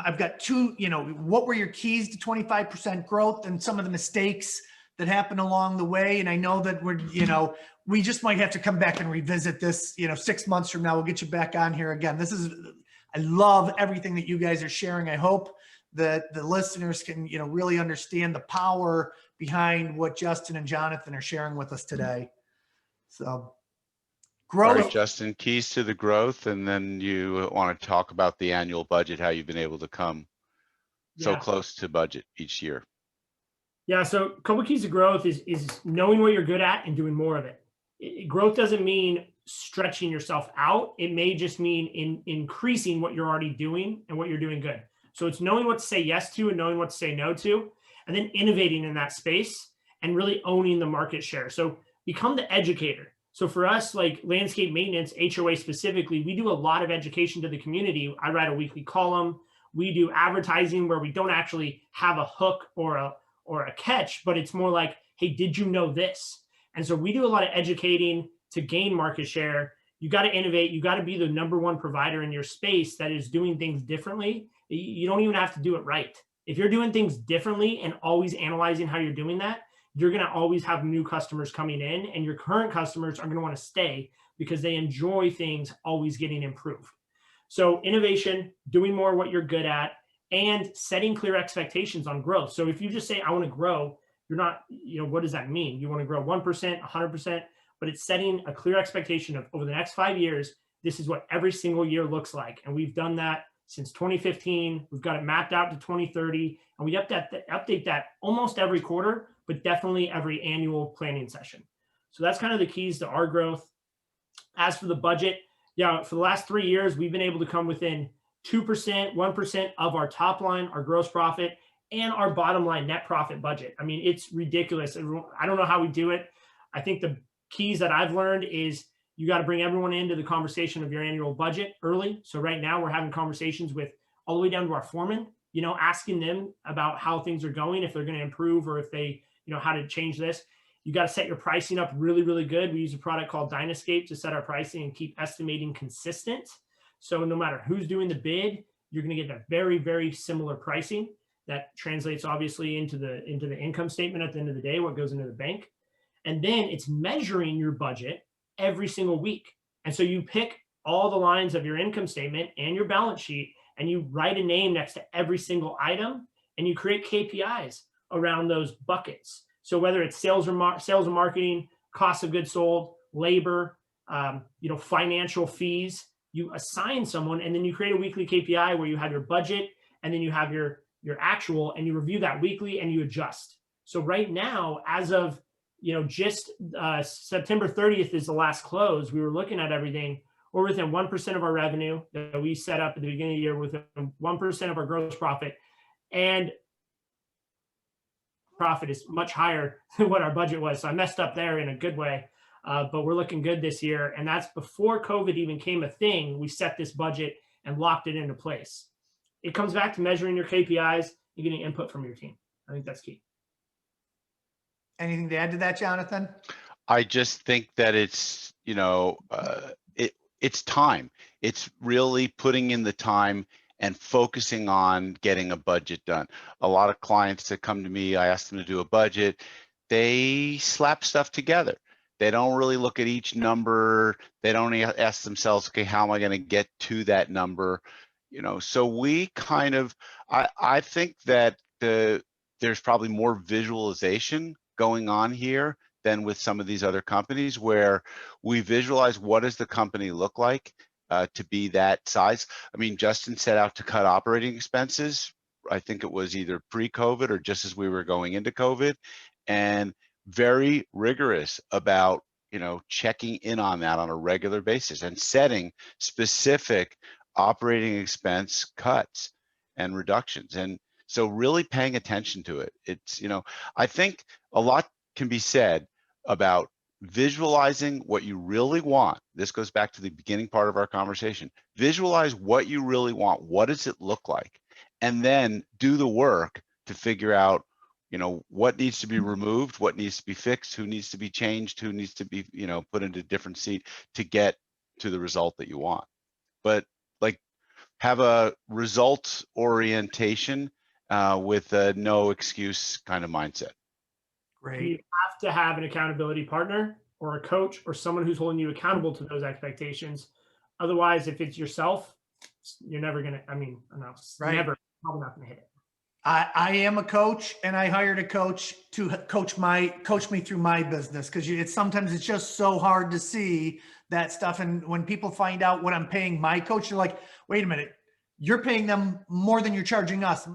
I've got two, what were your keys to 25% growth and some of the mistakes that happened along the way? And I know that we just might have to come back and revisit this, 6 months from now. We'll get you back on here again. I love everything that you guys are sharing. I hope that the listeners can, really understand the power behind what Justin and Jonathan are sharing with us today. So growth. All right, Justin, keys to the growth, and then you want to talk about the annual budget, how you've been able to come so close to budget each year. Yeah, so a couple of keys to growth is knowing what you're good at and doing more of it. Growth doesn't mean stretching yourself out. It may just mean increasing what you're already doing and what you're doing good. So it's knowing what to say yes to and knowing what to say no to, and then innovating in that space and really owning the market share. So become the educator. So for us, like landscape maintenance, HOA specifically, we do a lot of education to the community. I write a weekly column. We do advertising where we don't actually have a hook or a catch, but it's more like, hey, did you know this? And so we do a lot of educating to gain market share. You got to innovate. You got to be the #1 provider in your space that is doing things differently. You don't even have to do it right. If you're doing things differently and always analyzing how you're doing that, you're going to always have new customers coming in, and your current customers are going to want to stay because they enjoy things always getting improved. So innovation, doing more what you're good at, and setting clear expectations on growth. So if you just say, I want to grow, you're not, what does that mean? You want to grow 1%, 100%, but it's setting a clear expectation of over the next 5 years, this is what every single year looks like. And we've done that since 2015. We've got it mapped out to 2030, and we update that almost every quarter, but definitely every annual planning session. So that's kind of the keys to our growth. As for the budget, for the last 3 years, we've been able to come within 2%, 1% of our top line, our gross profit, and our bottom line net profit budget. I mean, it's ridiculous. I don't know how we do it. I think the keys that I've learned is you got to bring everyone into the conversation of your annual budget early. So right now we're having conversations with all the way down to our foreman, asking them about how things are going, if they're going to improve or if they, how to change this. You got to set your pricing up really, really good. We use a product called Dynascape to set our pricing and keep estimating consistent. So no matter who's doing the bid, you're going to get a very, very similar pricing that translates obviously into the income statement at the end of the day, what goes into the bank. And then it's measuring your budget every single week. And so you pick all the lines of your income statement and your balance sheet, and you write a name next to every single item, and you create KPIs around those buckets. So whether it's sales and marketing, cost of goods sold, labor, financial fees, you assign someone, and then you create a weekly KPI where you have your budget, and then you have your actual, and you review that weekly and you adjust. So right now, as of just September 30th is the last close. We were looking at everything. We're within 1% of our revenue that we set up at the beginning of the year, within 1% of our gross profit, and profit is much higher than what our budget was. So I messed up there in a good way, but we're looking good this year. And that's before COVID even came a thing. We set this budget and locked it into place. It comes back to measuring your KPIs and getting input from your team. I think that's key. Anything to add to that, Jonathan? I just think that it's, it's time. It's really putting in the time and focusing on getting a budget done. A lot of clients that come to me, I ask them to do a budget, they slap stuff together. They don't really look at each number. They don't ask themselves, okay, how am I going to get to that number? So we kind of, I think that there's probably more visualization going on here than with some of these other companies, where we visualize what does the company look like to be that size. I mean, Justin set out to cut operating expenses. I think it was either pre-COVID or just as we were going into COVID, and very rigorous about, checking in on that on a regular basis and setting specific operating expense cuts and reductions. And so really paying attention to it. It's, I think a lot can be said about visualizing what you really want. This goes back to the beginning part of our conversation. Visualize what you really want. What does it look like? And then do the work to figure out, what needs to be removed, what needs to be fixed, who needs to be changed, who needs to be, put into a different seat to get to the result that you want. But like have a results orientation with a no excuse kind of mindset. You Great. have to have an accountability partner or a coach or someone who's holding you accountable to those expectations. Otherwise, if it's yourself, you're never going to, no, Right. never, probably not going to hit it. I am a coach, and I hired a coach to coach me through my business, because sometimes it's just so hard to see that stuff. And when people find out what I'm paying my coach, they're like, wait a minute, you're paying them more than you're charging us.